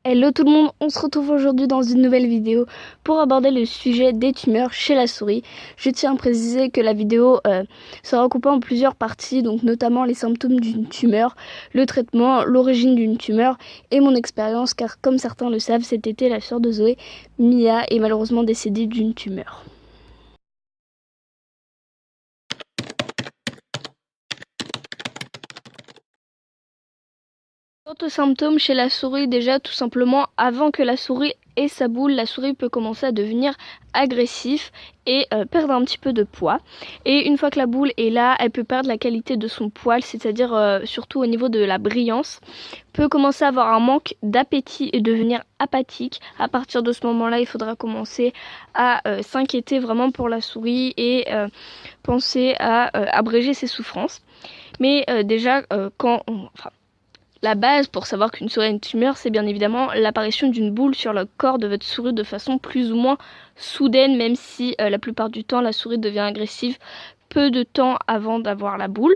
Hello tout le monde, on se retrouve aujourd'hui dans une nouvelle vidéo pour aborder le sujet des tumeurs chez la souris. Je tiens à préciser que la vidéo sera recoupée en plusieurs parties, donc notamment les symptômes d'une tumeur, le traitement, l'origine d'une tumeur et mon expérience, car comme certains le savent, cet été la sœur de Zoé, Mia, est malheureusement décédée d'une tumeur. Quant aux symptômes chez la souris, déjà tout simplement avant que la souris ait sa boule, la souris peut commencer à devenir agressive et perdre un petit peu de poids. Et une fois que la boule est là, elle peut perdre la qualité de son poil, c'est-à-dire surtout au niveau de la brillance, peut commencer à avoir un manque d'appétit et devenir apathique. À partir de ce moment-là, il faudra commencer à s'inquiéter vraiment pour la souris et penser à abréger ses souffrances. Mais déjà, la base pour savoir qu'une souris a une tumeur, c'est bien évidemment l'apparition d'une boule sur le corps de votre souris de façon plus ou moins soudaine, même si la plupart du temps la souris devient agressive peu de temps avant d'avoir la boule.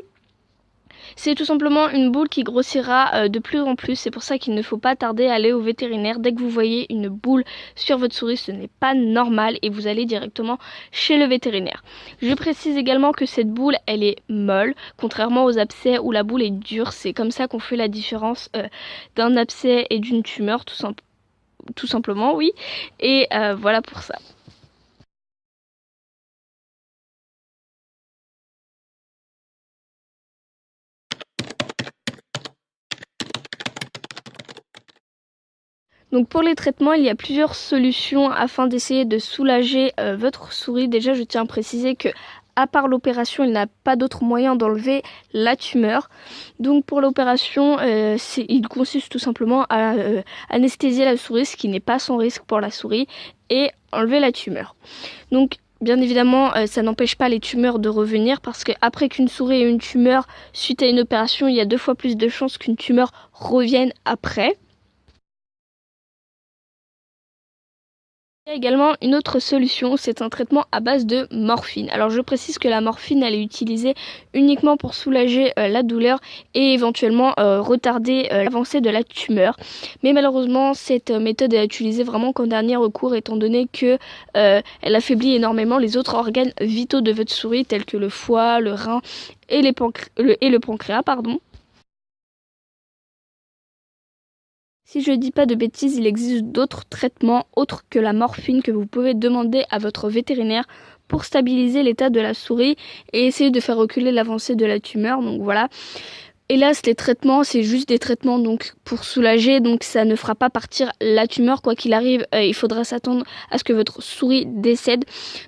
C'est tout simplement une boule qui grossira de plus en plus. C'est pour ça qu'il ne faut pas tarder à aller au vétérinaire. Dès que vous voyez une boule sur votre souris, ce n'est pas normal et vous allez directement chez le vétérinaire. Je précise également que cette boule, elle est molle, contrairement aux abcès où la boule est dure. C'est comme ça qu'on fait la différence d'un abcès et d'une tumeur, tout simplement, oui. Et voilà pour ça. Donc pour les traitements, il y a plusieurs solutions afin d'essayer de soulager votre souris. Déjà, je tiens à préciser que à part l'opération, il n'a pas d'autre moyen d'enlever la tumeur. Donc pour l'opération, il consiste tout simplement à anesthésier la souris, ce qui n'est pas sans risque pour la souris, et enlever la tumeur. Donc bien évidemment, ça n'empêche pas les tumeurs de revenir parce qu'après qu'une souris ait une tumeur suite à une opération, il y a 2 fois plus de chances qu'une tumeur revienne après. Il y a également une autre solution, c'est un traitement à base de morphine. Alors je précise que la morphine, elle est utilisée uniquement pour soulager la douleur et éventuellement retarder l'avancée de la tumeur. Mais malheureusement, cette méthode est utilisée vraiment qu'en dernier recours, étant donné que elle affaiblit énormément les autres organes vitaux de votre souris, tels que le foie, le rein et le pancréas, pardon. Si je dis pas de bêtises, il existe d'autres traitements autres que la morphine que vous pouvez demander à votre vétérinaire pour stabiliser l'état de la souris et essayer de faire reculer l'avancée de la tumeur. Donc voilà. Hélas, les traitements, c'est juste des traitements donc pour soulager, donc ça ne fera pas partir la tumeur. Quoi qu'il arrive, il faudra s'attendre à ce que votre souris décède.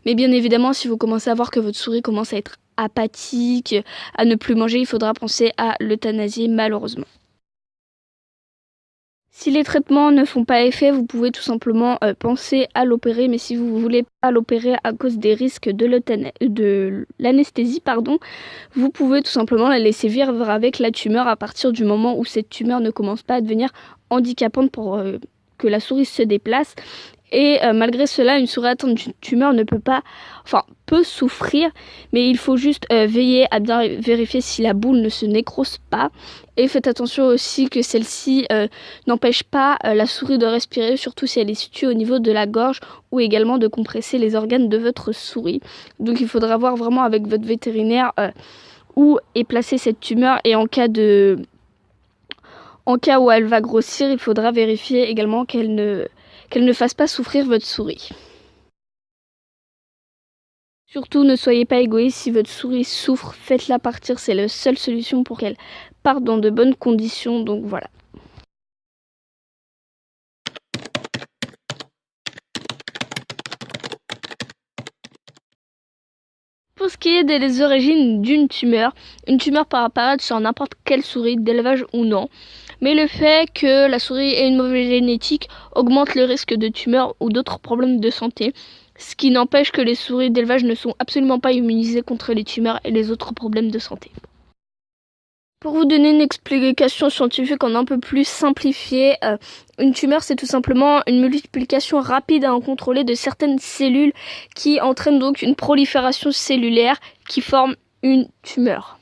Mais bien évidemment, si vous commencez à voir que votre souris commence à être apathique, à ne plus manger, il faudra penser à l'euthanasier malheureusement. Si les traitements ne font pas effet, vous pouvez tout simplement penser à l'opérer, mais si vous ne voulez pas l'opérer à cause des risques de l'anesthésie, vous pouvez tout simplement la laisser vivre avec la tumeur à partir du moment où cette tumeur ne commence pas à devenir handicapante pour que la souris se déplace. Et malgré cela, une souris atteinte d'une tumeur peut souffrir, mais il faut juste veiller à bien vérifier si la boule ne se nécrose pas. Et faites attention aussi que celle-ci n'empêche pas la souris de respirer, surtout si elle est située au niveau de la gorge, ou également de compresser les organes de votre souris. Donc il faudra voir vraiment avec votre vétérinaire où est placée cette tumeur, et en cas où elle va grossir, il faudra vérifier également qu'elle ne fasse pas souffrir votre souris. Surtout, ne soyez pas égoïste, si votre souris souffre, faites-la partir, c'est la seule solution pour qu'elle parte dans de bonnes conditions, donc voilà. Pour ce qui est des origines d'une tumeur, une tumeur peut apparaître sur n'importe quelle souris, d'élevage ou non. Mais le fait que la souris ait une mauvaise génétique augmente le risque de tumeur ou d'autres problèmes de santé. Ce qui n'empêche que les souris d'élevage ne sont absolument pas immunisées contre les tumeurs et les autres problèmes de santé. Pour vous donner une explication scientifique en un peu plus simplifiée, une tumeur c'est tout simplement une multiplication rapide et incontrôlée de certaines cellules qui entraîne donc une prolifération cellulaire qui forme une tumeur.